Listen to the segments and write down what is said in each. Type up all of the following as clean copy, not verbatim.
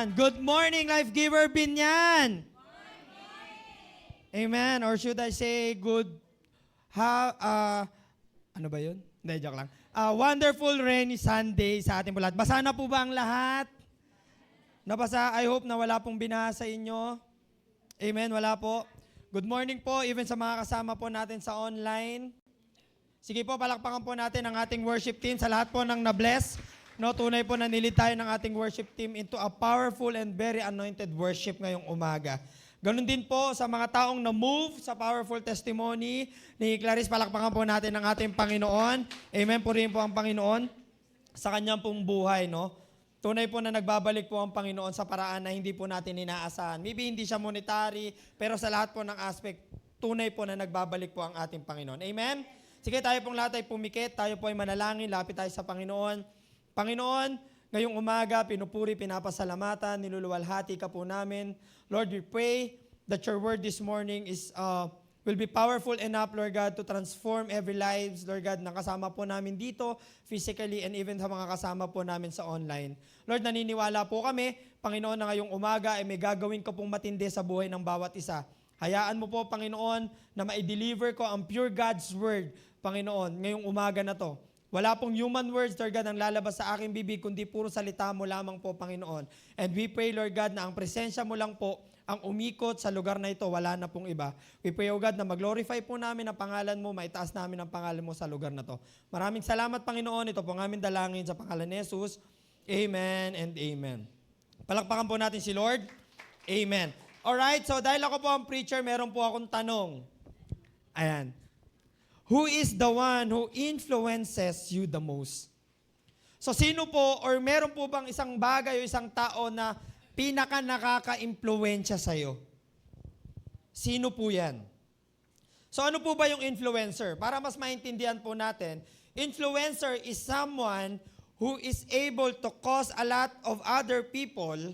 Good morning, Life Giver Binyan! Amen. Or should I say ano ba yun? Hindi, joke lang. Wonderful rainy Sunday sa ating lahat. Basa na po ba ang lahat? Nabasa? I hope na wala pong binasa inyo. Amen, wala po. Good morning po, even sa mga kasama po natin sa online. Sige po, palakpakan po natin ang ating worship team sa lahat po ng na-bless. No, tunay po na nilid tayo ng ating worship team into a powerful and very anointed worship ngayong umaga. Ganun din po sa mga taong na-move sa powerful testimony ni Clarice, palakpakan po natin ang ating Panginoon. Amen, purihin po ang Panginoon sa kanyang pong buhay, no? Tunay po na nagbabalik po ang Panginoon sa paraan na hindi po natin inaasahan. Maybe hindi siya monetary, pero sa lahat po ng aspect, tunay po na nagbabalik po ang ating Panginoon. Amen? Sige, tayo pong lahat ay pumikit, tayo po ay manalangin, lapit tayo sa Panginoon. Panginoon, ngayong umaga, pinupuri, pinapasalamatan, niluluwalhati ka po namin. Lord, we pray that your word this morning will be powerful enough, Lord God, to transform every lives, Lord God, na kasama po namin dito, physically, and even sa mga kasama po namin sa online. Lord, naniniwala po kami, Panginoon, na ngayong umaga ay may gagawin ka pong matindi sa buhay ng bawat isa. Hayaan mo po, Panginoon, na ma-deliver ko ang pure God's word, Panginoon, ngayong umaga na to. Wala pong human words, Lord God, ang lalabas sa aking bibig, kundi puro salita mo lamang po, Panginoon. And we pray, Lord God, na ang presensya mo lang po ang umikot sa lugar na ito, wala na pong iba. We pray, O God, na mag-glorify po namin ang pangalan mo, maitaas namin ang pangalan mo sa lugar na to. Maraming salamat, Panginoon. Ito po ang aming dalangin sa pangalan ni Jesus. Amen and amen. Palakpakan po natin si Lord. Amen. Alright, so dahil ako po ang preacher, meron po akong tanong. Ayan. Who is the one who influences you the most? So sino po, or meron po bang isang bagay o isang tao na pinaka nakaka-impluensya sa'yo? Sino po yan? So ano po ba yung influencer? Para mas maintindihan po natin, influencer is someone who is able to cause a lot of other people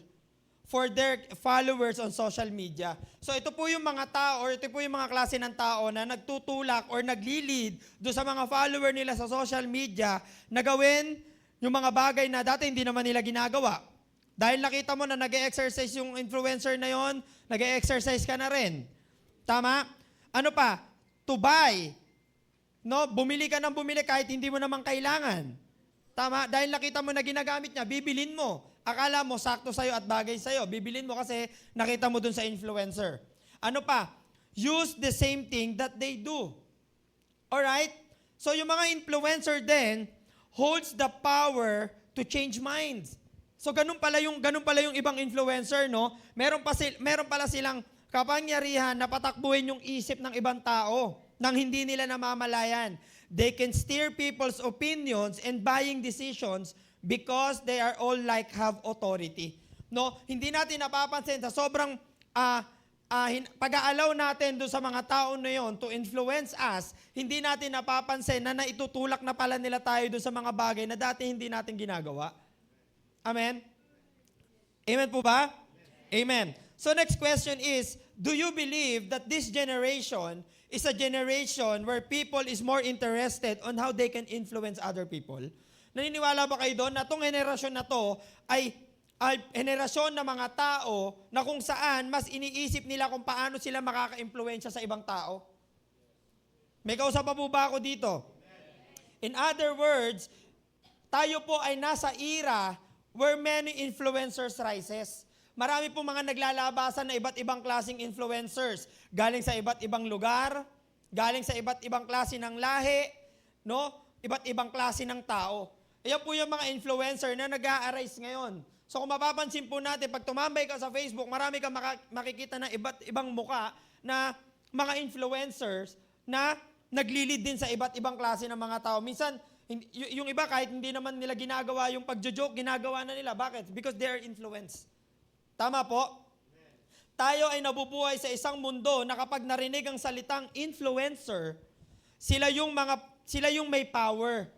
for their followers on social media. So ito po yung mga tao, or ito po yung mga klase ng tao na nagtutulak or naglilid do sa mga follower nila sa social media na gawin yung mga bagay na dati hindi naman nila ginagawa. Dahil nakita mo na nag-e-exercise yung influencer na yon, nag-e-exercise ka na rin. Tama? Ano pa? To buy. No? Bumili ka ng bumili kahit hindi mo naman kailangan. Tama? Dahil nakita mo na ginagamit niya, bibilin mo. Akala mo sakto sa'yo at bagay sa'yo. Bibilin mo kasi nakita mo dun sa influencer. Ano pa? Use the same thing that they do. Alright? So yung mga influencer din holds the power to change minds. So ganun pala yung ibang influencer, no? Meron pala silang kapangyarihan na patakbuhin yung isip ng ibang tao nang hindi nila namamalayan. They can steer people's opinions and buying decisions because they are all like have authority. No, hindi natin napapansin sa sobrang pag-aalaw natin doon sa mga tao na yon to influence us, hindi natin napapansin na naitutulak na pala nila tayo doon sa mga bagay na dati hindi natin ginagawa. Amen? Amen po ba? Amen. So next question is, do you believe that this generation is a generation where people is more interested on how they can influence other people? Naniniwala ba kayo doon na itong henerasyon na to ay henerasyon ng mga tao na kung saan mas iniisip nila kung paano sila makaka-impluwensya sa ibang tao? May kausap pa po ba ako dito? In other words, tayo po ay nasa era where many influencers rises. Marami po mga naglalabasan na iba't ibang klaseng influencers. Galing sa iba't ibang lugar, galing sa iba't ibang klase ng lahi, no? Iba't ibang klase ng tao. Ayan po yung mga influencer na nag-a-arise ngayon. So kung mapapansin po natin, pag tumambay ka sa Facebook, marami kang makikita ng iba't ibang muka na mga influencers na naglilid din sa iba't ibang klase ng mga tao. Minsan, yung iba kahit hindi naman nila ginagawa yung pagjo-joke, ginagawa na nila. Bakit? Because they are influenced. Tama po? Tayo ay nabubuhay sa isang mundo na kapag narinig ang salitang influencer, sila yung may power.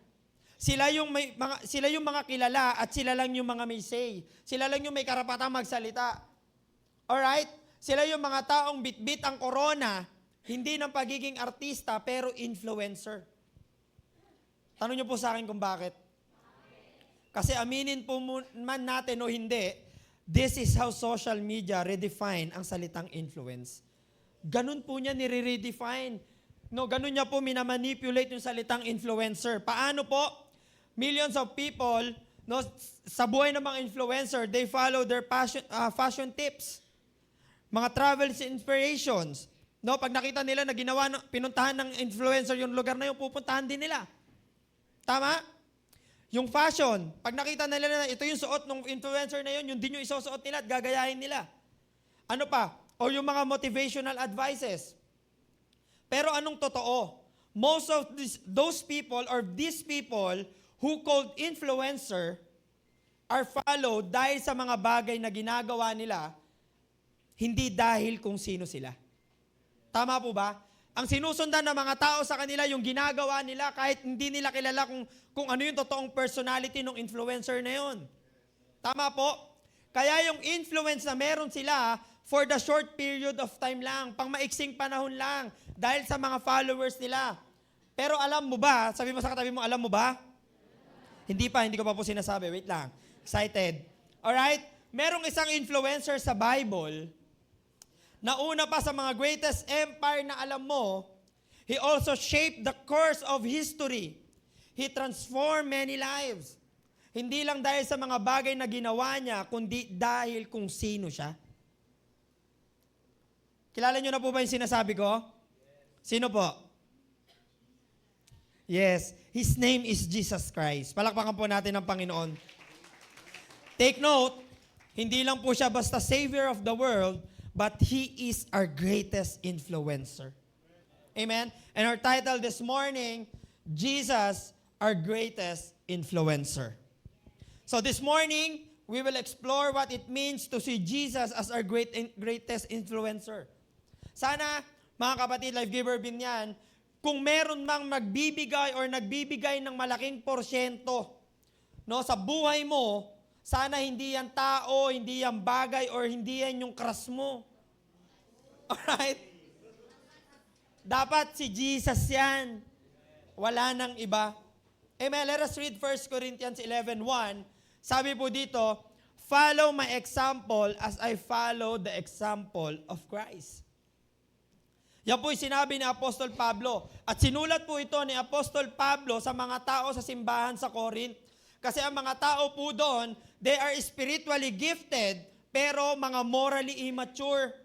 Sila yung mga kilala at sila lang yung mga may say. Sila lang yung may karapatang magsalita. Alright? Sila yung mga taong bitbit ang corona, hindi ng pagiging artista, pero influencer. Tanong niyo po sa akin kung bakit. Kasi aminin po man natin o hindi, This is how social media redefine ang salitang influence. Ganun po niya nire-redefine. No, ganun niya po minamanipulate yung salitang influencer. Paano po? Millions of people, no, sa buhay ng mga influencer, they follow their fashion tips. Mga travels inspirations. No, pag nakita nila na pinuntahan ng influencer yung lugar na yung pupuntahan din nila. Tama? Yung fashion, pag nakita nila na ito yung suot ng influencer na yun din yung isusuot nila at gagayahin nila. Ano pa? O yung mga motivational advices. Pero anong totoo? Most of those people or these people who called influencer are followed dahil sa mga bagay na ginagawa nila, hindi dahil kung sino sila. Tama po ba? Ang sinusundan ng mga tao sa kanila, yung ginagawa nila kahit hindi nila kilala kung ano yung totoong personality ng influencer na yun. Tama po? Kaya yung influence na meron sila for the short period of time lang, pang maiksing panahon lang, dahil sa mga followers nila. Pero alam mo ba, sabi mo sa katabi mo, alam mo ba? Hindi ko pa po sinasabi. Wait lang. Excited. Alright? Merong isang influencer sa Bible na una pa sa mga greatest empire na alam mo, he also shaped the course of history. He transformed many lives. Hindi lang dahil sa mga bagay na ginawa niya, kundi dahil kung sino siya. Kilala niyo na po ba yung sinasabi ko? Sino po? Yes, His name is Jesus Christ. Palakpakan po natin ang Panginoon. Take note, hindi lang po siya basta Savior of the world, but He is our greatest influencer. Amen? And our title this morning, Jesus, our greatest influencer. So this morning, we will explore what it means to see Jesus as our greatest influencer. Sana, mga kapatid, Life Giver Binyan, kung meron mang magbibigay or nagbibigay ng malaking porsyento no, sa buhay mo, sana hindi yan tao, hindi yan bagay, or hindi yan yung crush mo. Alright? Dapat si Jesus yan. Wala nang iba. Amen. Let us read 1 Corinthians 11:1. Sabi po dito, follow my example as I follow the example of Christ. Yan po yung sinabi ni Apostol Pablo. At sinulat po ito ni Apostol Pablo sa mga tao sa simbahan sa Corinth. Kasi ang mga tao po doon, they are spiritually gifted, pero mga morally immature.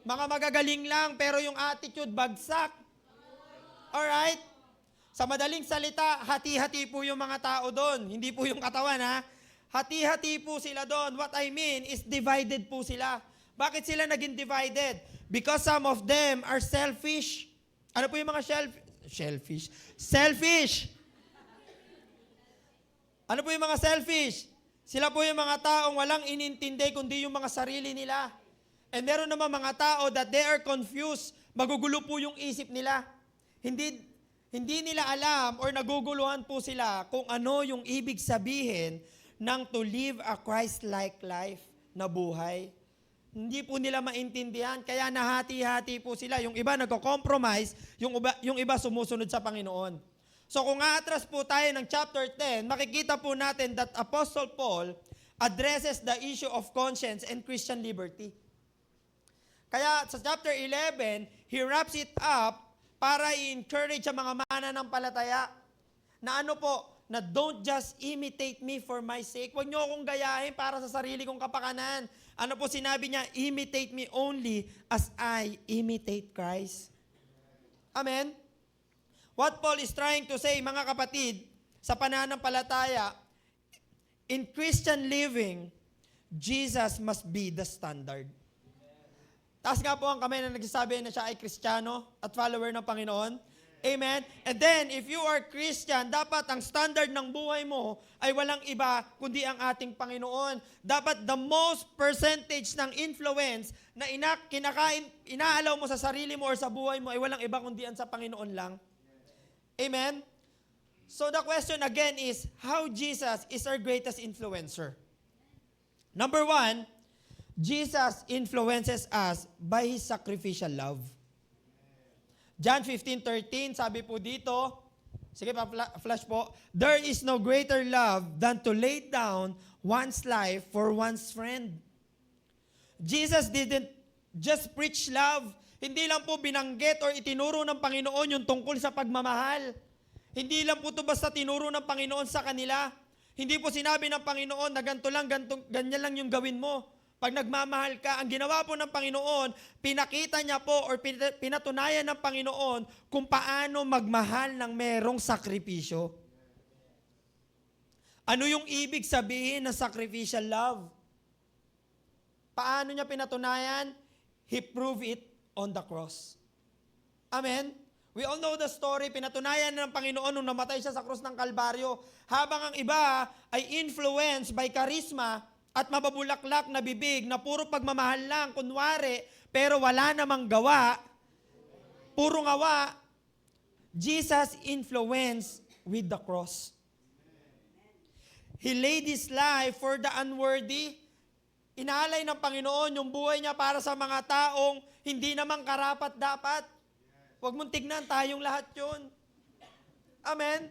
Mga magagaling lang, pero yung attitude bagsak. Alright? Sa madaling salita, hati-hati po yung mga tao doon. Hindi po yung katawan, ha? Hati-hati po sila doon. What I mean is divided po sila. Bakit sila naging divided? Because some of them are selfish. Ano po yung mga selfish? Selfish! Ano po yung mga selfish? Sila po yung mga taong walang inintindi kundi yung mga sarili nila. And meron naman mga tao that they are confused. Magugulo po yung isip nila. Hindi nila alam or naguguluhan po sila kung ano yung ibig sabihin ng to live a Christ-like life na buhay. Hindi po nila maintindihan, kaya nahati-hati po sila. Yung iba nagko-compromise, yung iba sumusunod sa Panginoon. So kung aatras po tayo ng chapter 10, makikita po natin that Apostle Paul addresses the issue of conscience and Christian liberty. Kaya sa chapter 11, he wraps it up para i-encourage sa mga mananampalataya na ano po, na don't just imitate me for my sake. Huwag niyo akong gayahin para sa sarili kong kapakanan. Ano po sinabi niya? Imitate me only as I imitate Christ. Amen? What Paul is trying to say, mga kapatid, sa pananampalataya, in Christian living, Jesus must be the standard. Taas nga po ang kamay na nagsasabi na siya ay Kristiyano at follower ng Panginoon. Amen? And then, if you are Christian, dapat ang standard ng buhay mo ay walang iba kundi ang ating Panginoon. Dapat the most percentage ng influence na inaalaw mo sa sarili mo or sa buhay mo ay walang iba kundi ang sa Panginoon lang. Amen? So the question again is, how Jesus is our greatest influencer? Number 1, Jesus influences us by His sacrificial love. John 15:13, sabi po dito, sige pa, flash po, there is no greater love than to lay down one's life for one's friend. Jesus didn't just preach love. Hindi lang po binanggit or itinuro ng Panginoon yung tungkol sa pagmamahal. Hindi lang po ito basta tinuro ng Panginoon sa kanila. Hindi po sinabi ng Panginoon na ganyan lang yung gawin mo. Pag nagmamahal ka, ang ginawa po ng Panginoon, pinakita niya po or pinatunayan ng Panginoon kung paano magmahal ng merong sakripisyo. Ano yung ibig sabihin ng sacrificial love? Paano niya pinatunayan? He proved it on the cross. Amen? We all know the story. Pinatunayan ng Panginoon nung namatay siya sa krus ng Kalbaryo. Habang ang iba ay influenced by charisma at mababulaklak na bibig na puro pagmamahal lang, kunwari, pero wala namang gawa, puro ngawa, Jesus influenced with the cross. He laid His life for the unworthy. Inalay ng Panginoon yung buhay niya para sa mga taong hindi naman karapat-dapat. Huwag mong tignan, tayong lahat yun. Amen?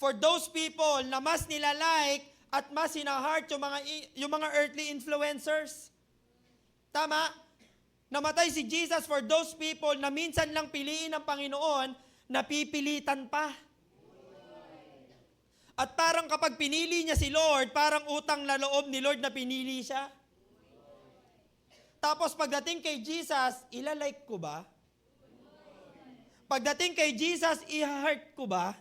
For those people na mas nilalike at mas sinahart yung mga earthly influencers. Tama? Namatay si Jesus for those people na minsan lang piliin ng Panginoon, napipilitan pa. At parang kapag pinili niya si Lord, parang utang na loob ni Lord na pinili siya. Tapos pagdating kay Jesus, ilalike ko ba? Pagdating kay Jesus, i-heart ko ba?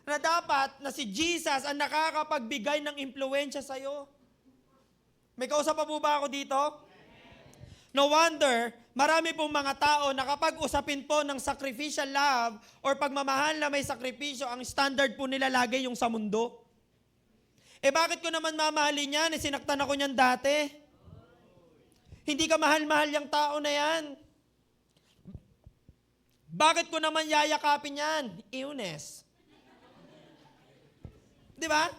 Na dapat na si Jesus ang nakakapagbigay ng impluensya sa'yo. May kausap pa po ba ako dito? No wonder, marami pong mga tao na kapag usapin po ng sacrificial love or pagmamahal na may sakripisyo, ang standard po nila lagi yung sa mundo. Bakit ko naman mamahalin yan? Sinaktan ako niyan dati. Hindi ka mahal-mahal yung tao na yan. Bakit ko naman yayakapin yan? Illness. Di ba?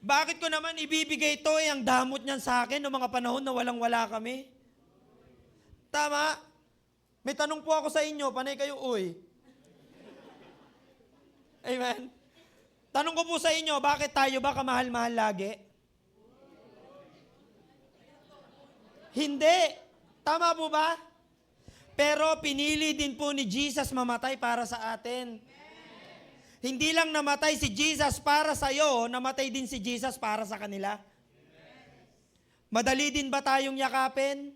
Bakit ko naman ibibigay ito ang damot niyan sa akin noong mga panahon na walang-wala kami? Tama? May tanong po ako sa inyo, panay kayo, uy. Amen? Tanong ko po sa inyo, bakit tayo ba kamahal-mahal lagi? Hindi. Tama po ba? Pero pinili din po ni Jesus mamatay para sa atin. Hindi lang namatay si Jesus para sa iyo, namatay din si Jesus para sa kanila. Madali din ba tayong yakapin?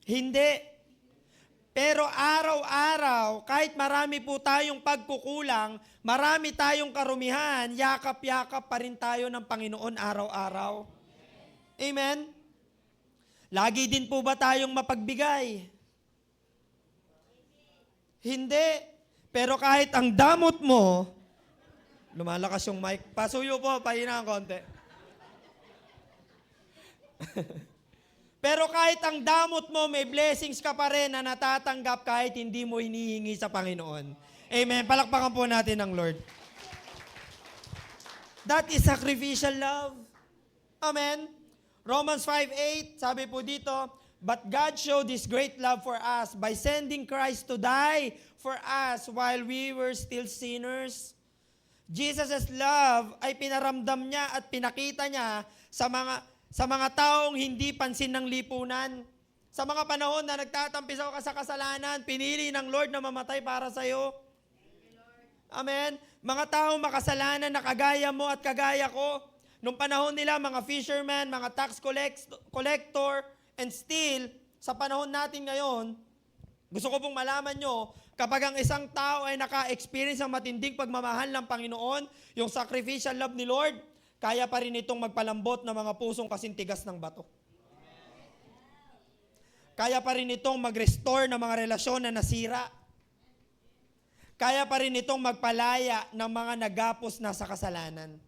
Hindi. Pero araw-araw, kahit marami po tayong pagkukulang, marami tayong karumihan, yakap-yakap pa rin tayo ng Panginoon araw-araw. Amen? Lagi din po ba tayong mapagbigay? Hindi. Pero kahit ang damot mo, lumalakas yung mic. Pasuyo po, pahina ang konti. Pero kahit ang damot mo, may blessings ka pa rin na natatanggap kahit hindi mo hinihingi sa Panginoon. Amen. Palakpakan po natin ang Lord. That is sacrificial love. Amen. Romans 5:8, sabi po dito, but God showed His great love for us by sending Christ to die for us while we were still sinners. Jesus' love ay pinaramdam niya at pinakita niya sa mga taong hindi pansin ng lipunan. Sa mga panahon na nagtatampisaw ka sa kasalanan, pinili ng Lord na mamatay para sa iyo. Amen. Mga taong makasalanan na kagaya mo at kagaya ko, nung panahon nila, mga fishermen, mga tax collector, and still, sa panahon natin ngayon, gusto ko pong malaman nyo, kapag ang isang tao ay naka-experience ng matinding pagmamahal ng Panginoon, yung sacrificial love ni Lord, kaya pa rin itong magpalambot ng mga pusong kasintigas ng bato. Kaya pa rin itong mag-restore ng mga relasyon na nasira. Kaya pa rin itong magpalaya ng mga nagapos na sa kasalanan.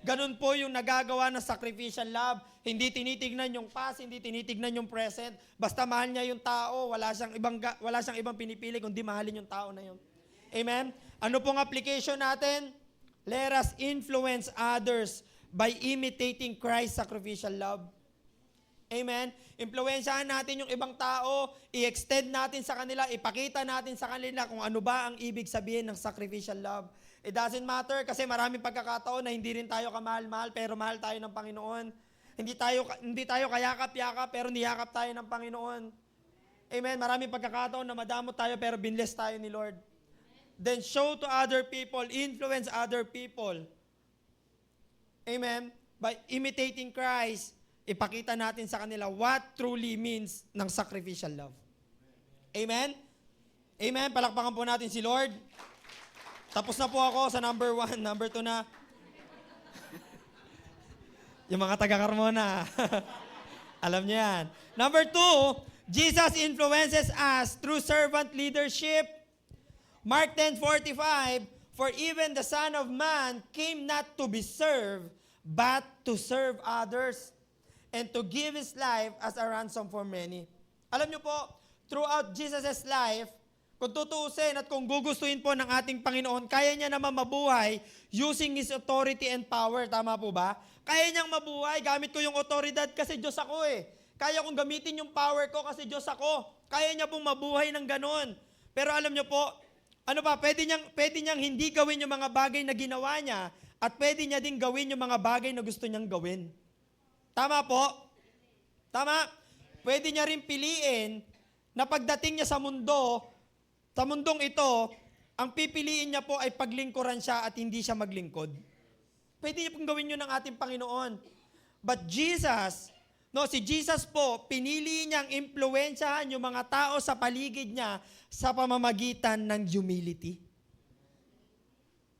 Ganun po yung nagagawa ng sacrificial love. Hindi tinitignan yung past, hindi tinitignan yung present. Basta mahal niya yung tao, wala siyang ibang pinipili kundi mahalin yung tao na yun. Amen? Ano pong application natin? Let us influence others by imitating Christ's sacrificial love. Amen? Impluwensyahan natin yung ibang tao, i-extend natin sa kanila, ipakita natin sa kanila kung ano ba ang ibig sabihin ng sacrificial love. It doesn't matter kasi maraming pagkakataon na hindi rin tayo kamahal-mahal pero mahal tayo ng Panginoon. Hindi tayo kayakap-yakap pero niyakap tayo ng Panginoon. Amen. Maraming pagkakataon na madamot tayo pero binless tayo ni Lord. Then show to other people, influence other people. Amen. By imitating Christ, ipakita natin sa kanila what truly means ng sacrificial love. Amen? Amen? Palakpakan po natin si Lord. Tapos na po ako sa number 1. Number 2 na. Yung mga taga-Carmona. Alam niyo yan. Number 2, Jesus influences us through servant leadership. Mark 10:45, for even the Son of Man came not to be served, but to serve others, and to give His life as a ransom for many. Alam niyo po, throughout Jesus' life, kung tutuusin at kung gugustuhin po ng ating Panginoon, kaya niya naman mabuhay using His authority and power. Tama po ba? Kaya niyang mabuhay. Gamit ko yung otoridad kasi Diyos ako eh. Kaya kong gamitin yung power ko kasi Diyos ako. Kaya niya pong mabuhay ng ganon. Pero alam niyo po, pwede niyang hindi gawin yung mga bagay na ginawa niya at pwede niya din gawin yung mga bagay na gusto niyang gawin. Tama po? Tama? Pwede niya rin piliin na pagdating niya sa mundong ito, ang pipiliin niya po ay paglingkuran siya at hindi siya maglingkod. Pwede niya pong gawin yun ng ating Panginoon. But si Jesus po, pinili niyang impluwensyahan yung mga tao sa paligid niya sa pamamagitan ng humility.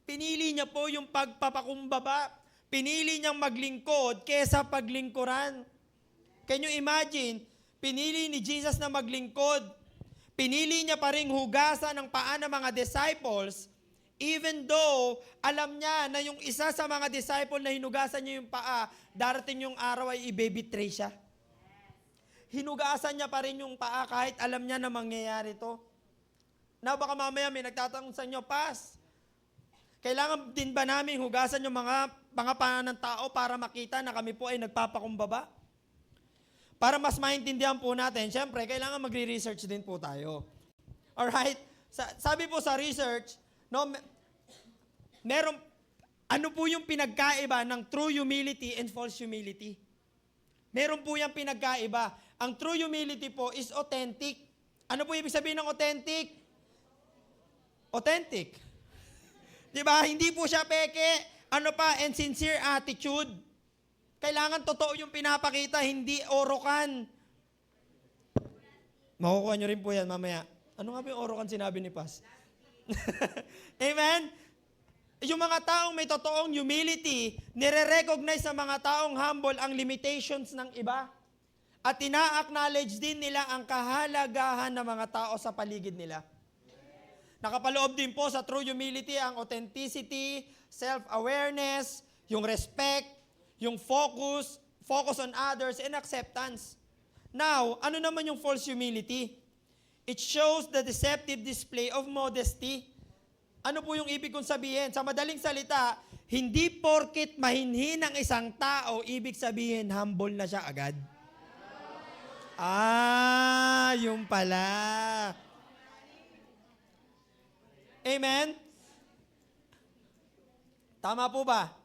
Pinili niya po yung pagpapakumbaba. Pinili niyang maglingkod kesa paglingkuran. Can you imagine? Pinili ni Jesus na maglingkod. Pinili niya pa ring hugasan ng paa ng mga disciples, even though alam niya na yung isa sa mga disciple na hinugasan niya yung paa, darating yung araw ay i-betray siya. Hinugasan niya pa rin yung paa kahit alam niya na mangyayari to. Na baka mamaya may nagtatanong sa inyo, Pas, kailangan din ba namin hugasan yung mga paa ng tao para makita na kami po ay nagpapakumbaba? Para mas maintindihan po natin, syempre, kailangan magre-research din po tayo. Alright? Sabi po sa research, ano po yung pinagkaiba ng true humility and false humility? Meron po yung pinagkaiba. Ang true humility po is authentic. Ano po ibig sabihin ng authentic? Authentic. Diba? Hindi po siya peke. And sincere attitude. Kailangan totoo yung pinapakita, hindi orokan. Makukuha nyo rin po yan mamaya. Ano nga ba yung orokan sinabi ni Pas? Amen? Yung mga taong may totoong humility, nire-recognize sa mga taong humble ang limitations ng iba. At ina-acknowledge din nila ang kahalagahan ng mga tao sa paligid nila. Nakapaloob din po sa true humility ang authenticity, self-awareness, yung respect, yung focus on others, and acceptance. Now, ano naman yung false humility? It shows the deceptive display of modesty. Ano po yung ibig kong sabihin? Sa madaling salita, hindi porkit mahinhin ang isang tao, ibig sabihin humble na siya agad. Yung pala. Amen? Tama po ba?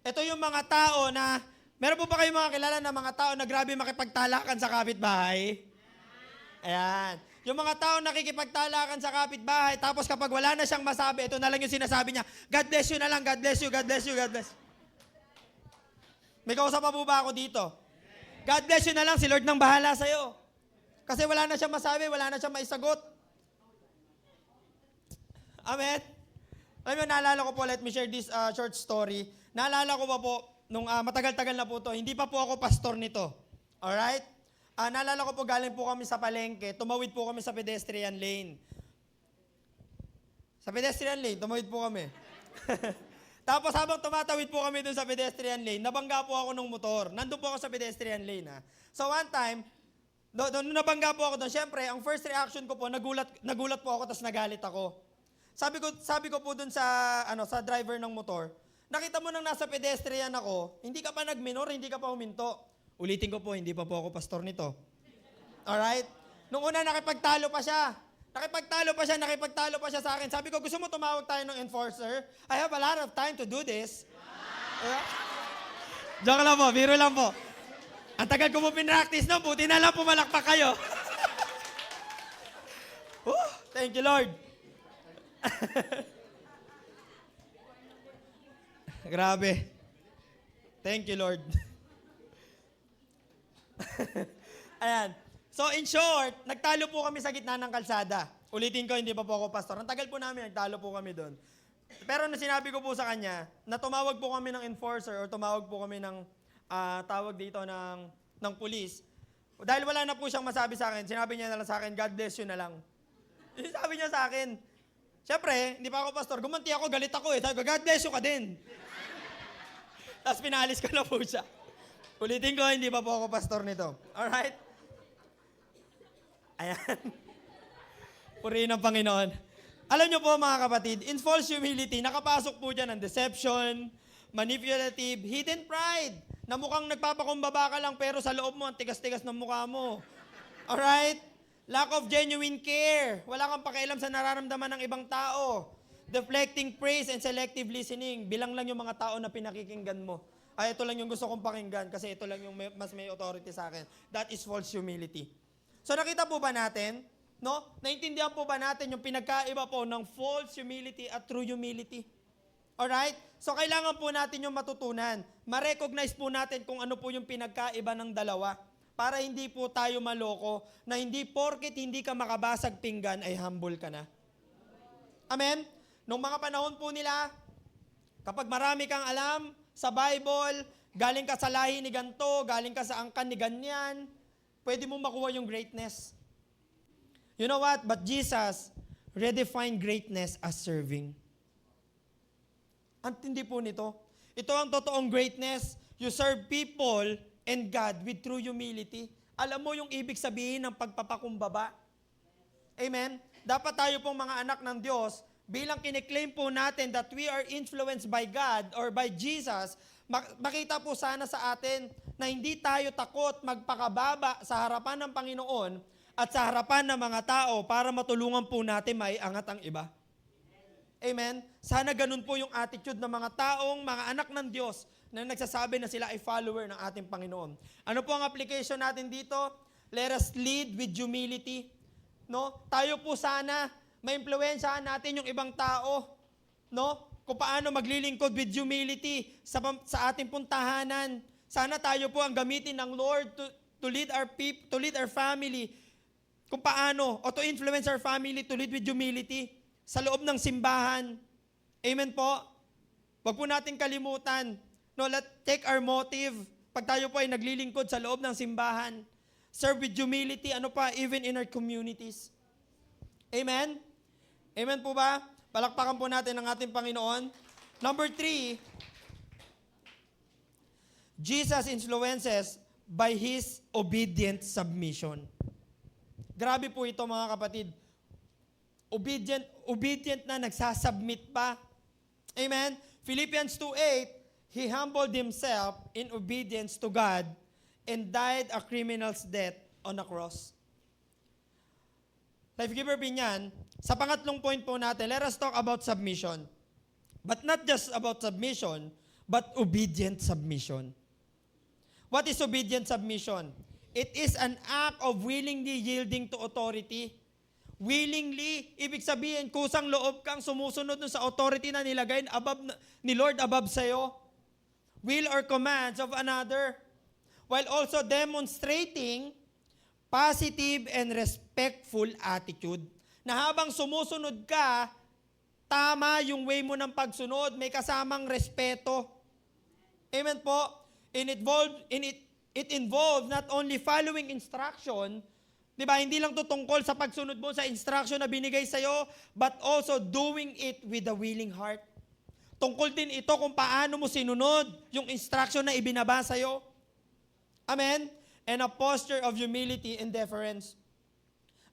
Ito yung mga tao na, meron po ba kayong mga kilala na mga tao na grabe makipagtalakan sa kapitbahay? Ayan. Yung mga tao nakikipagtalakan sa kapitbahay, tapos kapag wala na siyang masabi, ito na lang yung sinasabi niya, God bless you na lang, God bless you, God bless you, God bless you. May kausap pa po ba ako dito? God bless you na lang, si Lord nang bahala sa'yo. Kasi wala na siyang masabi, wala na siyang maisagot. Amen? Alam mo, naalala ko po, let me share this short story. Naalala ko pa po, nung matagal-tagal na po to, hindi pa po ako pastor nito. Alright? Naalala ko po, galing po kami sa palengke, tumawid po kami sa pedestrian lane. Sa pedestrian lane, tumawid po kami. Tapos habang tumatawid po kami dun sa pedestrian lane, nabangga po ako ng motor. Nandun po ako sa pedestrian lane. So one time, nung nabangga po ako dun, syempre, ang first reaction ko po, nagulat po ako, tapos nagalit ako. Sabi ko po dun sa driver ng motor, nakita mo nang nasa pedestrian ako, hindi ka pa nagminor, hindi ka pa huminto. Ulitin ko po, hindi pa po ako pastor nito. Alright? Nung una nakipagtalo pa siya. Nakipagtalo pa siya sa akin. Sabi ko, gusto mo tumawag tayo ng enforcer? I have a lot of time to do this. Joke lang po, biro lang po. Ang tagal ko po pinractice no, buti na lang pumalakpak kayo. Thank you, Lord. Grabe. Thank you, Lord. Ayan. So, in short, nagtalo po kami sa gitna ng kalsada. Ulitin ko, hindi pa po ako pastor. Ang tagal po namin, nagtalo po kami doon. Pero na sinabi ko po sa kanya, na tumawag po kami ng enforcer or tumawag po kami ng tawag dito ng police. Dahil wala na po siyang masabi sa akin, sinabi niya na lang sa akin, God bless you na lang. Yung sabi niya sa akin. Siyempre, hindi pa ako pastor. Gumanti ako, galit ako eh. Sabi ko, God bless you ka din. Tapos pinalis ko na po siya. Ulitin ko, hindi pa po ako pastor nito. Alright? Ayan. Purihin ng Panginoon. Alam niyo po mga kapatid, in false humility, nakapasok po dyan ang deception, manipulative, hidden pride, na mukhang nagpapakumbaba ka lang pero sa loob mo, ang tigas-tigas ng mukha mo. Alright? Lack of genuine care. Wala kang pakialam sa nararamdaman ng ibang tao. Deflecting praise and selective listening. Bilang lang yung mga tao na pinakikinggan mo. Ay, ito lang yung gusto kong pakinggan kasi ito lang yung mas may authority sa akin. That is false humility. So nakita po ba natin, no? Naintindihan po ba natin yung pinagkaiba po ng false humility at true humility? Alright? So kailangan po natin yung matutunan. Ma-recognize po natin kung ano po yung pinagkaiba ng dalawa. Para hindi po tayo maloko na hindi porket hindi ka makabasag pinggan ay humble ka na. Amen? Nung mga panahon po nila, kapag marami kang alam sa Bible, galing ka sa lahi ni ganto, galing ka sa angkan ni ganyan, pwede mo makuha yung greatness. You know what? But Jesus redefined greatness as serving. Ang tindi po nito. Ito ang totoong greatness. You serve people and God with true humility. Alam mo yung ibig sabihin ng pagpapakumbaba. Amen? Dapat tayo pong mga anak ng Diyos, bilang kiniklaim po natin that we are influenced by God or by Jesus, makita po sana sa atin na hindi tayo takot magpakababa sa harapan ng Panginoon at sa harapan ng mga tao para matulungan po natin maiangat ang iba. Amen? Sana ganun po yung attitude ng mga taong, mga anak ng Diyos na nagsasabi na sila ay follower ng ating Panginoon. Ano po ang application natin dito? Let us lead with humility. No? Tayo po sana, maimpluwensyahan natin yung ibang tao. No? Kung paano maglilingkod with humility sa ating puntahanan. Sana tayo po ang gamitin ng Lord to lead our people, to lead our family. Kung paano, o to influence our family to lead with humility sa loob ng simbahan. Amen po? Huwag po natin kalimutan. No, take our motive. Pag tayo po ay naglilingkod sa loob ng simbahan. Serve with humility, ano pa, even in our communities. Amen? Amen po ba? Palakpakan po natin ang ating Panginoon. Number 3, Jesus influences by His obedient submission. Grabe po ito mga kapatid. Obedient na nagsasubmit pa. Amen? Philippians 2:8, He humbled Himself in obedience to God and died a criminal's death on a cross. Life Giver Binyan, sa pangatlong point po natin, let us talk about submission. But not just about submission, but obedient submission. What is obedient submission? It is an act of willingly yielding to authority. Willingly, ibig sabihin, kusang loob kang sumusunod sa authority na nilagay ni Lord above sa'yo. Will or commands of another. While also demonstrating positive and respectful attitude. Na habang sumusunod ka, tama yung way mo ng pagsunod, may kasamang respeto. Amen po? It involves not only following instruction, di ba? Hindi lang to tungkol sa pagsunod mo sa instruction na binigay sa'yo, but also doing it with a willing heart. Tungkol din ito kung paano mo sinunod yung instruction na ibinaba sa'yo. Amen? And a posture of humility and deference.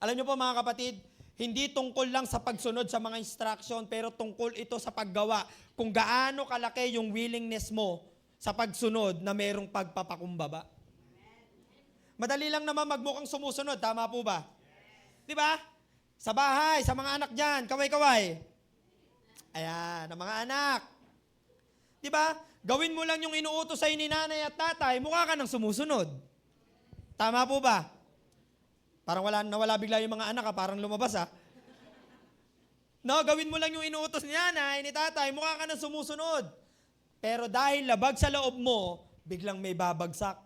Alam niyo po mga kapatid, hindi tungkol lang sa pagsunod sa mga instruction, pero tungkol ito sa paggawa. Kung gaano kalaki yung willingness mo sa pagsunod na merong pagpapakumbaba. Madali lang naman magmukhang sumusunod, tama po ba? Di ba? Sa bahay, sa mga anak dyan, kaway-kaway. Ayan, ang mga anak. Di ba? Gawin mo lang yung inuutos sa'yo ni nanay at tatay, mukha ka nang sumusunod. Tama po ba? Parang nawala bigla yung mga anak, parang lumabas No, gawin mo lang yung inuutos ni nanay, ni tatay, mukha ka nang sumusunod. Pero dahil labag sa loob mo, biglang may babagsak.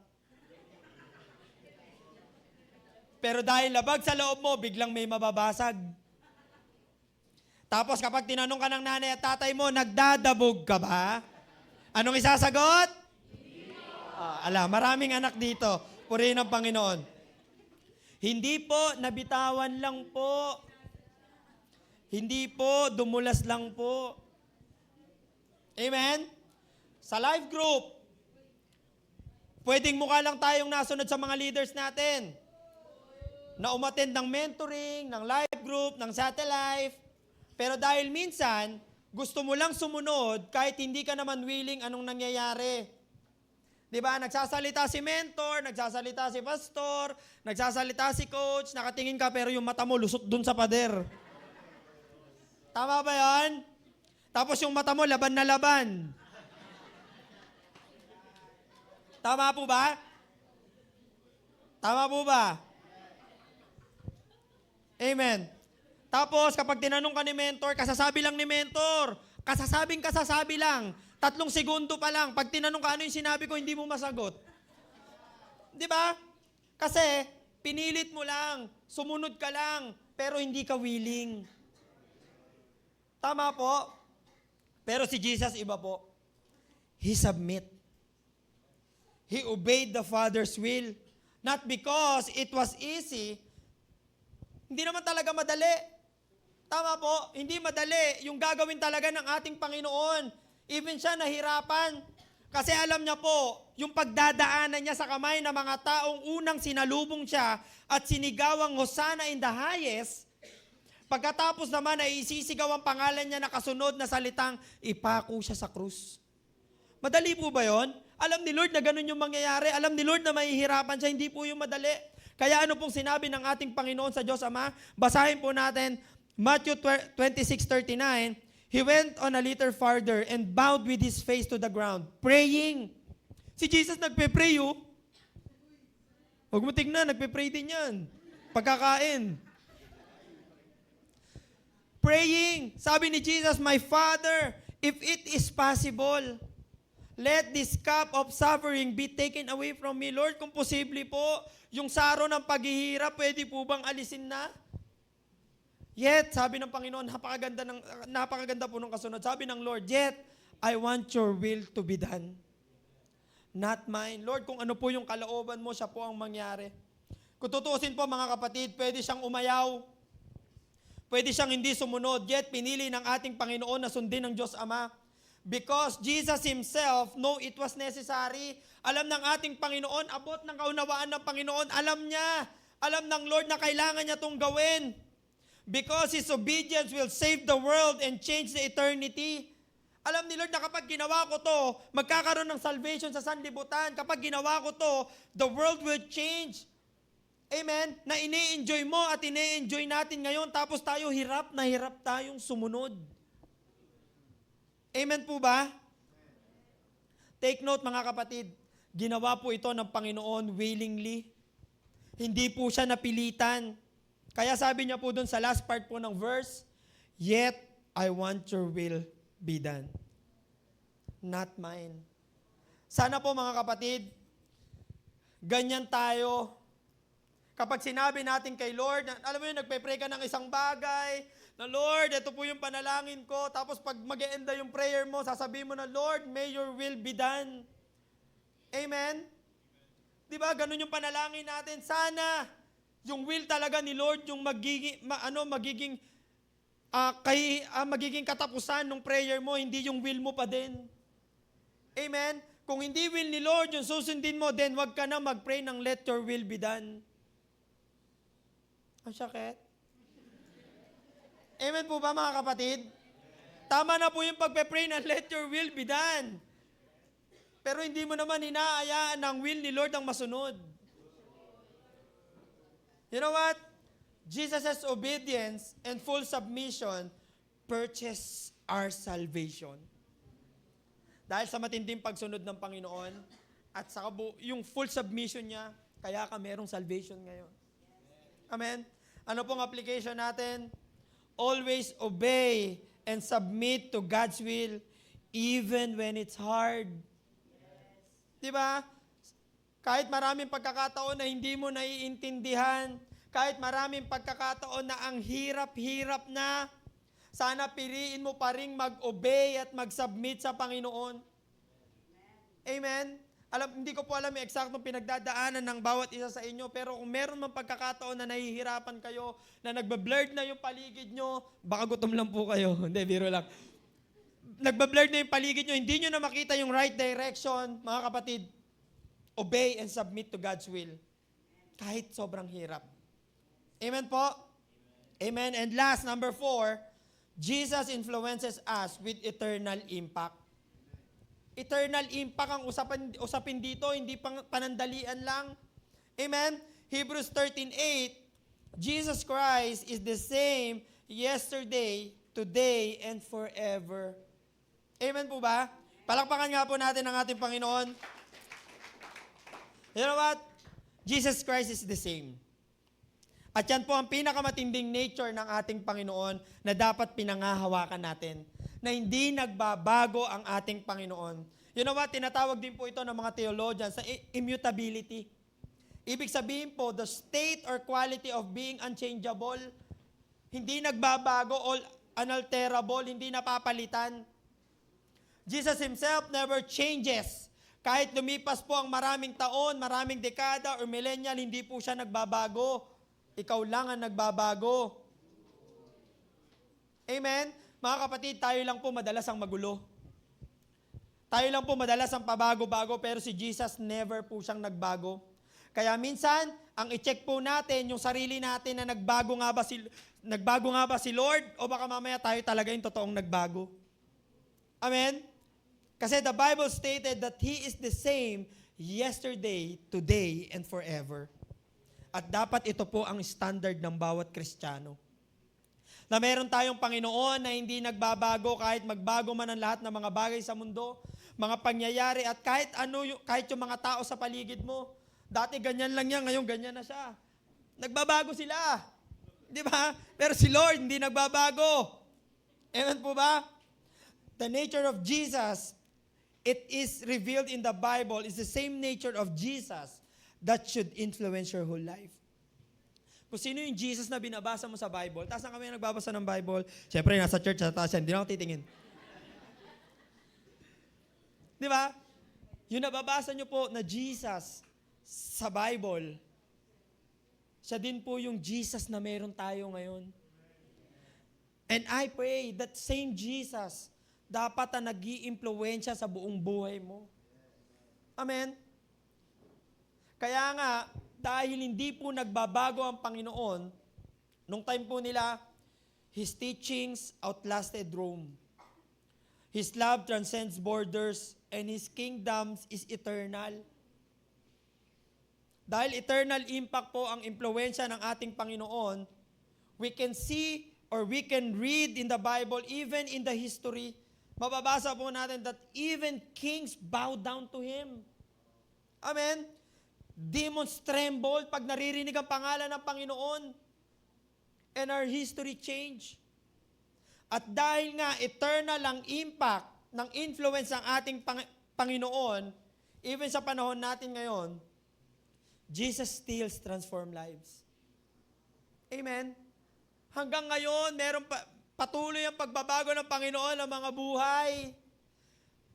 Pero dahil labag sa loob mo, biglang may mababasag. Tapos kapag tinanong ka ng nanay at tatay mo, nagdadabog ka ba? Anong isasagot? Maraming anak dito. Purihin ang Panginoon. Hindi po, nabitawan lang po. Hindi po, dumulas lang po. Amen? Sa life group, pwedeng mukha lang tayong nasunod sa mga leaders natin. Na umattend ng mentoring, ng life group, ng satellite. Pero dahil minsan, gusto mo lang sumunod kahit hindi ka naman willing anong nangyayari. Diba? Nagsasalita si mentor, nagsasalita si pastor, nagsasalita si coach, nakatingin ka pero yung mata mo lusot dun sa pader. Tama ba yan? Tapos yung mata mo laban na laban. Tama po ba? Tama po ba? Amen. Tapos, kapag tinanong ka ni mentor, kasasabi lang ni mentor. Kasasabi lang. 3 segundo pa lang. Pag tinanong ka ano yung sinabi ko, hindi mo masagot. Di ba? Kasi, pinilit mo lang. Sumunod ka lang. Pero hindi ka willing. Tama po. Pero si Jesus, iba po. He submit. He obeyed the Father's will. Not because it was easy. Hindi naman talaga madali. Tama po, hindi madali yung gagawin talaga ng ating Panginoon. Even siya nahirapan. Kasi alam niya po, yung pagdadaanan niya sa kamay ng mga taong unang sinalubong siya at sinigawang Hosanna in the highest, pagkatapos naman ay isisigaw ang pangalan niya na kasunod na salitang, ipako siya sa krus. Madali po ba yon? Alam ni Lord na ganun yung mangyayari. Alam ni Lord na mahihirapan siya. Hindi po yung madali. Kaya ano pong sinabi ng ating Panginoon sa Diyos Ama? Basahin po natin Matthew 26:39. He went on a little farther and bowed with his face to the ground, praying. Si Jesus nagpe-pray Huwag mo tignan, nagpe-pray din yan. Pagkakain. Praying. Sabi ni Jesus, my Father, if it is possible, let this cup of suffering be taken away from me. Lord, kung posible po, yung saro ng paghihirap, pwede po bang alisin na? Yet, sabi ng Panginoon, napakaganda po ng kasunod. Sabi ng Lord, yet, I want your will to be done. Not mine. Lord, kung ano po yung kalooban mo, siya po ang mangyari. Kung tutuusin po mga kapatid, pwede siyang umayaw. Pwede siyang hindi sumunod. Yet, pinili ng ating Panginoon na sundin ng Diyos Ama. Because Jesus Himself know it was necessary. Alam ng ating Panginoon, abot ng kaunawaan ng Panginoon, alam niya, alam ng Lord na kailangan niya itong gawin. Because His obedience will save the world and change the eternity. Alam ni Lord na kapag ginawa ko to, magkakaroon ng salvation sa sanlibutan. Kapag ginawa ko to, the world will change. Amen? Na ini-enjoy mo at ini-enjoy natin ngayon, tapos tayo hirap na hirap tayong sumunod. Amen po ba? Take note mga kapatid, ginawa po ito ng Panginoon willingly. Hindi po siya napilitan. Kaya sabi niya po dun sa last part po ng verse, yet I want your will be done. Not mine. Sana po mga kapatid, ganyan tayo. Kapag sinabi natin kay Lord, alam mo yun, nagpe-pray ka ng isang bagay, na Lord, ito po yung panalangin ko. Tapos pag mag-e-enda yung prayer mo, sasabihin mo na, Lord, may your will be done. Amen? Diba, ganun yung panalangin natin. Sana, yung will talaga ni Lord, yung magiging katapusan ng prayer mo, hindi yung will mo pa din. Amen? Kung hindi will ni Lord, yung susundin mo, then wag ka na mag-pray ng let your will be done. Ang sakit. Amen po ba mga kapatid? Tama na po yung pagpe-pray na let your will be done. Pero hindi mo naman hinaayaan ng will ni Lord ang masunod. You know what? Jesus' obedience and full submission purchase our salvation. Dahil sa matinding pagsunod ng Panginoon at sa yung full submission niya, kaya ka merong salvation ngayon. Amen? Ano pong application natin? Always obey and submit to God's will even when it's hard. Di ba? Kahit maraming pagkakataon na hindi mo naiintindihan, kahit maraming pagkakataon na ang hirap-hirap na, sana piliin mo pa ring mag-obey at mag-submit sa Panginoon. Amen? Hindi ko po alam yung eksaktong pinagdadaanan ng bawat isa sa inyo, pero kung meron mang pagkakataon na nahihirapan kayo, na nagbablurred na yung paligid nyo, baka gutom lang po kayo. Hindi, biro lang. Nagbablurred na yung paligid nyo, hindi nyo na makita yung right direction, mga kapatid, obey and submit to God's will. Kahit sobrang hirap. Amen po? Amen. And last, number 4, Jesus influences us with eternal impact. Eternal impact ang usapin dito, hindi panandalian lang. Amen? Hebrews 13:8, Jesus Christ is the same yesterday, today, and forever. Amen po ba? Palakpakan nga po natin ang ating Panginoon. You know what? Jesus Christ is the same. At yan po ang pinakamatinding nature ng ating Panginoon na dapat pinangahawakan natin. Na hindi nagbabago ang ating Panginoon. You know what? Tinatawag din po ito ng mga theologians sa immutability. Ibig sabihin po, the state or quality of being unchangeable. Hindi nagbabago o unalterable, hindi napapalitan. Jesus Himself never changes. Kahit lumipas po ang maraming taon, maraming dekada or millennial, hindi po siya nagbabago. Ikaw lang ang nagbabago. Amen? Mga kapatid, tayo lang po madalas ang magulo. Tayo lang po madalas ang pabago-bago, pero si Jesus never po siyang nagbago. Kaya minsan, ang i-check po natin yung sarili natin na nagbago nga ba si Lord o baka mamaya tayo talaga yung totoong nagbago. Amen? Kasi the Bible stated that He is the same yesterday, today, and forever. At dapat ito po ang standard ng bawat Kristiyano. Na meron tayong Panginoon na hindi nagbabago kahit magbago man ang lahat ng mga bagay sa mundo, mga pangyayari at kahit yung mga tao sa paligid mo. Dati ganyan lang yan, ngayon ganyan na siya. Nagbabago sila. Di ba? Pero si Lord hindi nagbabago. Amen po ba? The nature of Jesus, it is revealed in the Bible, is the same nature of Jesus that should influence your whole life. Kung sino yung Jesus na binabasa mo sa Bible, taas na kami nagbabasa ng Bible, syempre nasa church, sa taas yan, hindi na ako titingin. Di ba? Yung nababasa nyo po na Jesus sa Bible, siya din po yung Jesus na meron tayo ngayon. And I pray that same Jesus dapat na nag-i-impluwensya sa buong buhay mo. Amen? Kaya nga, dahil hindi po nagbabago ang Panginoon, nung time po nila, His teachings outlasted Rome. His love transcends borders, and His kingdom is eternal. Dahil eternal impact po ang impluwensya ng ating Panginoon, we can see or we can read in the Bible, even in the history, mababasa po natin that even kings bow down to Him. Amen? Demons tremble pag naririnig ang pangalan ng Panginoon. And our history change. At dahil nga eternal ang impact ng influence ng ating Panginoon, even sa panahon natin ngayon, Jesus still transform lives. Amen? Hanggang ngayon, patuloy ang pagbabago ng Panginoon ng mga buhay.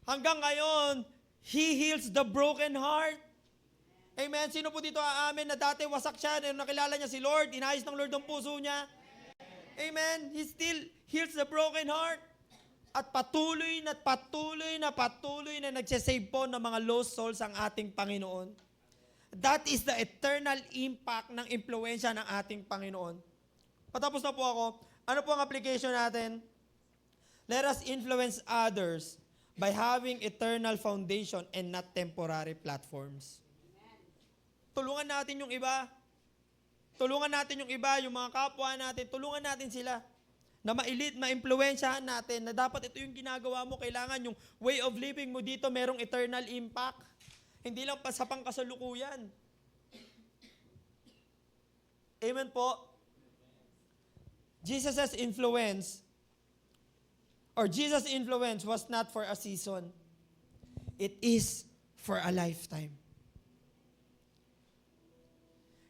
Hanggang ngayon, He heals the broken heart. Amen. Sino po dito aamin na dati wasak siya, na nakilala niya si Lord, inayos ng Lord ang puso niya? Amen. He still heals the broken heart. At patuloy na nagsasave po ng mga lost souls ang ating Panginoon. That is the eternal impact ng impluwensya ng ating Panginoon. Patapos na po ako. Ano po ang application natin? Let us influence others by having eternal foundation and not temporary platforms. Tulungan natin yung iba. Tulungan natin yung iba, yung mga kapwa natin, tulungan natin sila na ma-elite, ma-impluwensyahan natin, na dapat ito yung ginagawa mo, kailangan yung way of living mo dito merong eternal impact. Hindi lang pa sa pangkasalukuyan. Amen po. Jesus' influence was not for a season. It is for a lifetime.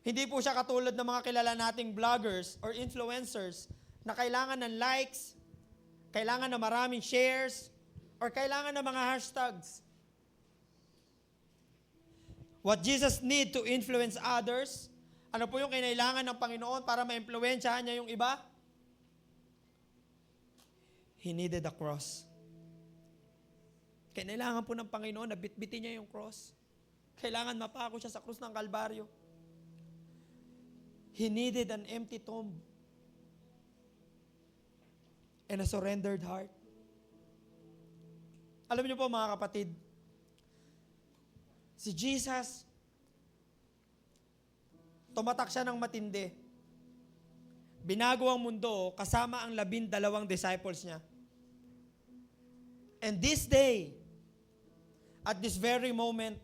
Hindi po siya katulad ng mga kilala nating vloggers or influencers na kailangan ng likes, kailangan ng maraming shares, or kailangan ng mga hashtags. What Jesus need to influence others, ano po yung kinailangan ng Panginoon para ma-impluwensyahan niya yung iba? He needed a cross. Kailangan po ng Panginoon na bitbitin niya yung cross. Kailangan mapako siya sa krus ng Kalbaryo. He needed an empty tomb and a surrendered heart. Alam niyo po mga kapatid, si Jesus, tumatak siya ng matindi. Binago ang mundo kasama ang 12 disciples niya. And this day, at this very moment,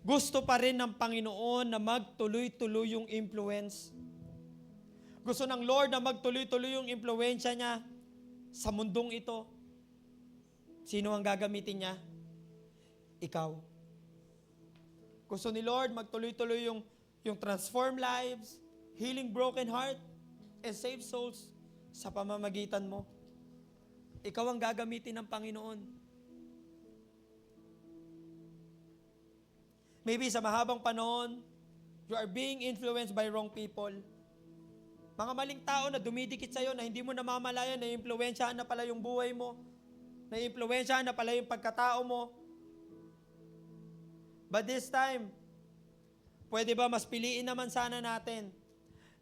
gusto pa rin ng Panginoon na magtuloy-tuloy yung influence. Gusto ng Lord na magtuloy-tuloy yung impluwensya niya sa mundong ito. Sino ang gagamitin niya? Ikaw. Gusto ni Lord magtuloy-tuloy yung transform lives, healing broken heart, and save souls sa pamamagitan mo. Ikaw ang gagamitin ng Panginoon. Maybe sa mahabang panahon, you are being influenced by wrong people. Mga maling tao na dumidikit sa'yo na hindi mo namamalayan, na-impluwensyahan na pala yung buhay mo, na-impluwensyahan na pala yung pagkatao mo. But this time, pwede ba mas piliin naman sana natin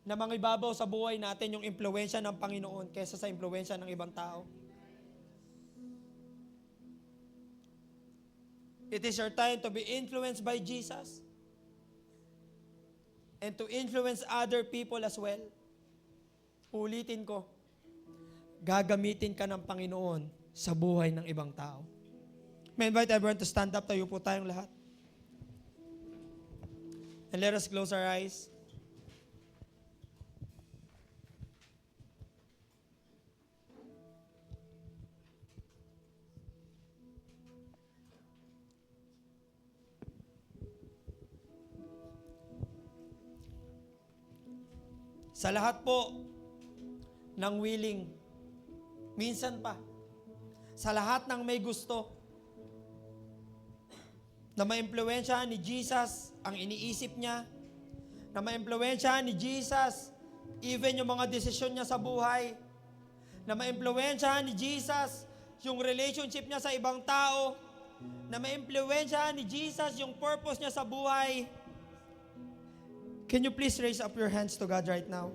na mangibabaw sa buhay natin yung impluwensya ng Panginoon kaysa sa impluwensya ng ibang tao? It is your time to be influenced by Jesus and to influence other people as well. Ulitin ko, gagamitin ka ng Panginoon sa buhay ng ibang tao. May invite everyone to stand up. Tayo po tayong lahat. And let us close our eyes. Sa lahat po ng willing, minsan pa, sa lahat ng may gusto, na maimpluwensyahan ni Jesus ang iniisip niya, na maimpluwensyahan ni Jesus even yung mga desisyon niya sa buhay, na maimpluwensyahan ni Jesus yung relationship niya sa ibang tao, na maimpluwensyahan ni Jesus yung purpose niya sa buhay. Can you please raise up your hands to God right now?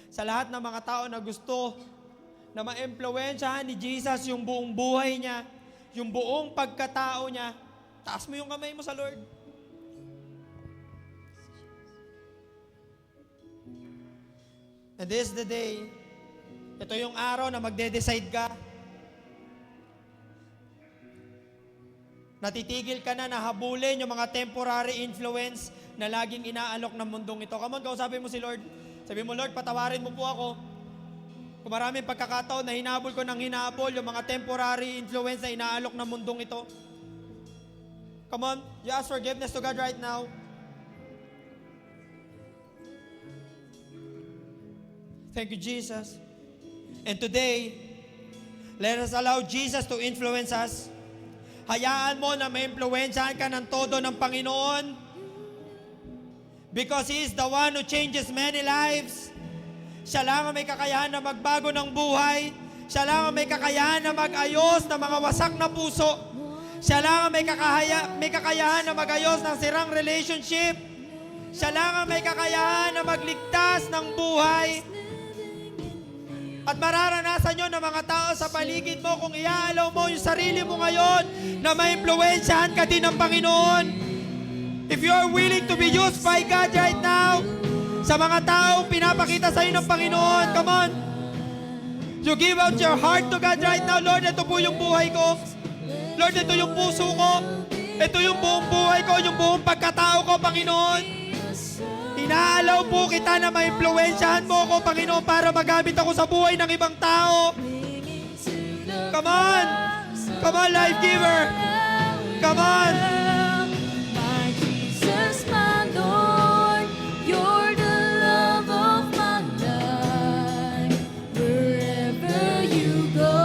Sa lahat ng mga tao na gusto na ma-impluwensyahan ni Jesus yung buong buhay niya, yung buong pagkatao niya, taas mo yung kamay mo sa Lord. And this is the day, ito yung araw na magde-decide ka. Natitigil ka na habulin yung mga temporary influence na laging inaalok ng mundong ito. Come on, kausapin mo si Lord. Sabi mo, Lord, patawarin mo po ako. Kung maraming pagkakataon na hinabol ko ng hinabol yung mga temporary influence na inaalok ng mundong ito. Come on, you ask forgiveness to God right now. Thank you, Jesus. And today, let us allow Jesus to influence us. Hayaan mo na ma-impluwensyahan ka ng todo ng Panginoon. Because He is the one who changes many lives. Siya lang ang may kakayahan na magbago ng buhay. Siya lang ang may kakayahan na mag-ayos ng mga wasak na puso. Siya lang ang may kakayahan na mag-ayos ng sirang relationship. Siya lang ang may kakayahan na magligtas ng buhay. At mararanasan nyo ng mga tao sa paligid mo kung iaalaw mo yung sarili mo ngayon na maimpluwensyahan ka din ng Panginoon. If you are willing to be used by God right now, Sa mga taong pinapakita sa iyo ng Panginoon. Come on. You give out your heart to God right now. Lord, ito po yung buhay ko. Lord, ito yung puso ko. Ito yung buong buhay ko, yung buong pagkatao ko, Panginoon. Inaalaw po kita na maimpluwensyahan mo ako, Panginoon, para magamit ako sa buhay ng ibang tao. Come on! Come on, life giver! Come on! My Jesus, my Lord, you're the love of my life. Wherever you go,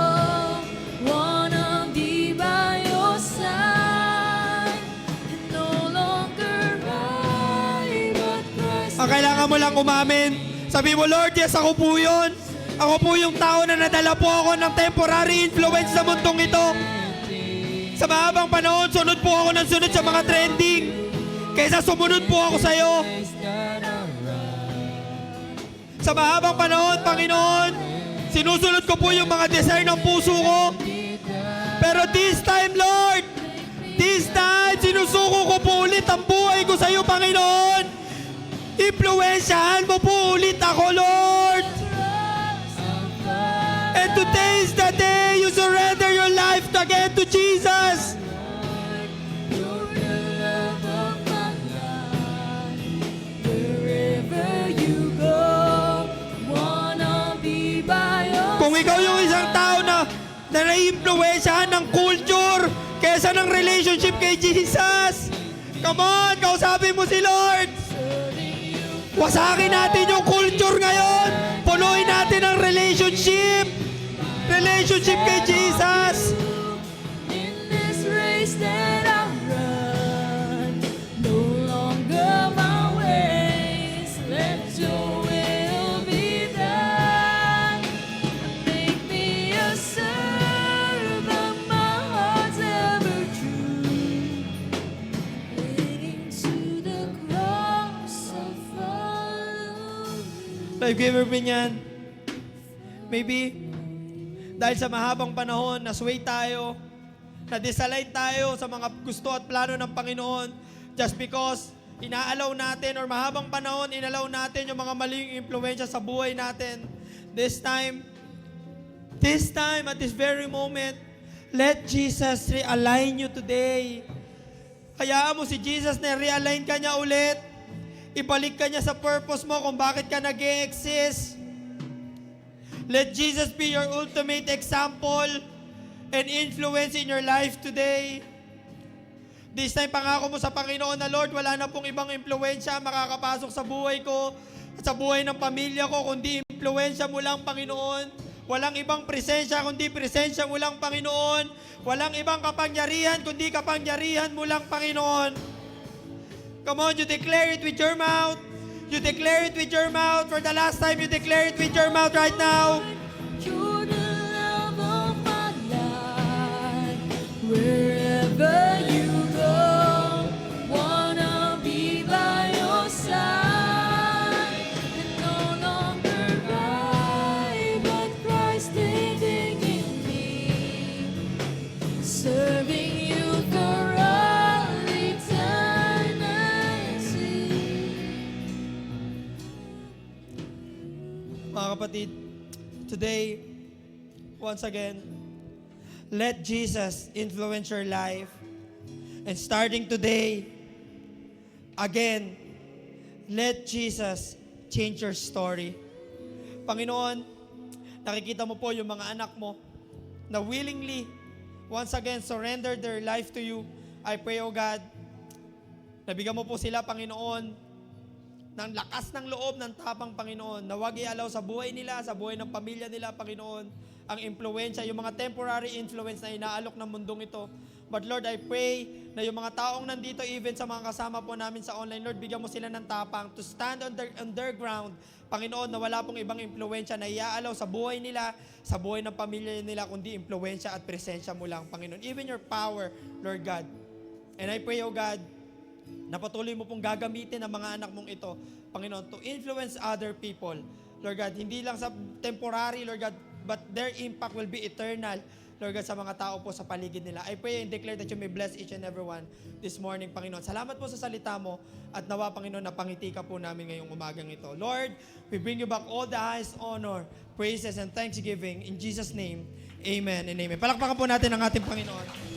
wanna be by your side. And no longer I, but Christ. Ang kailangan mo lang umamin. Sabi mo, Lord, yes, ako po yun. Ako po yung tao na nadala po ako ng temporary influence sa mundong ito. Sa mahabang panahon, sunod po ako ng sunod sa mga trending. Kaysa sumunod po ako sa iyo. Sa mahabang panahon, Panginoon, sinusunod ko po yung mga desire ng puso ko. Pero this time, Lord, this time, sinusuko ko po ulit ang buhay ko sa iyo, Panginoon. Impluwensyahan mo po ulit ako, Lord. And today is the day you surrender your life again to Jesus. You're the love of my life. Wherever you go, wanna be by your Kung ikaw yung isang tao na nai-impluwensyahan ng culture kesa ng relationship kay Jesus, come on, kausapin mo si Lord. Wasakin natin yung culture ngayon. Punuin natin ang relationship. Relationship kay Jesus. in this race that I run. No longer my ways, let your will be done. Make me a servant, my heart's ever true. Leading to the cross I follow. Life giver pinyan. Maybe dahil sa mahabang panahon, na-sway tayo, na-disalign tayo sa mga gusto at plano ng Panginoon just because inaalaw natin or mahabang panahon, inalaw natin yung mga maling impluensya sa buhay natin. This time, at this very moment, let Jesus realign you today. Hayaan mo si Jesus na realign ka niya ulit. Ibalik ka niya sa purpose mo kung bakit ka nag-e-exist. Let Jesus be your ultimate example and influence in your life today. This time, pangako mo sa Panginoon na, Lord, wala na pong ibang impluensya makakapasok sa buhay ko at sa buhay ng pamilya ko, kundi impluensya mo lang, Panginoon. Walang ibang presensya, kundi presensya mo lang, Panginoon. Walang ibang kapangyarihan, kundi kapangyarihan mo lang, Panginoon. Come on, you declare it with your mouth. You declare it with your mouth. For the last time, you declare it with your mouth right now. You're the love of my life. Wherever you go, wanna be by your side. And no longer I, but Christ living in me. Serving you for all eternity. Mga kapatid, today, once again, let Jesus influence your life. And starting today, again, let Jesus change your story. Panginoon, nakikita mo po yung mga anak mo na willingly, once again, surrender their life to you. I pray, O God, nabigyan mo po sila, Panginoon, ng lakas ng loob ng tapang, Panginoon, na huwag i-allow sa buhay nila, sa buhay ng pamilya nila, Panginoon, ang impluensya, yung mga temporary influence na inaalok ng mundong ito. But Lord, I pray na yung mga taong nandito, even sa mga kasama po namin sa online, Lord, bigyan mo sila ng tapang to stand on their ground, Panginoon, na wala pong ibang impluensya na iaalaw sa buhay nila, sa buhay ng pamilya nila, kundi impluensya at presensya mo lang, Panginoon. Even your power, Lord God. And I pray, O God, na patuloy mo pong gagamitin ang mga anak mong ito, Panginoon, to influence other people. Lord God, hindi lang sa temporary, Lord God, but their impact will be eternal Lord God, sa mga tao po sa paligid nila. I pray and declare that you may bless each and every one this morning, Panginoon. Salamat po sa salita mo at nawa, Panginoon, napangiti ka po namin ngayong umagang ito. Lord, we bring you back all the highest honor, praises, and thanksgiving. In Jesus' name, amen and amen. Palakpakan po natin ang ating Panginoon.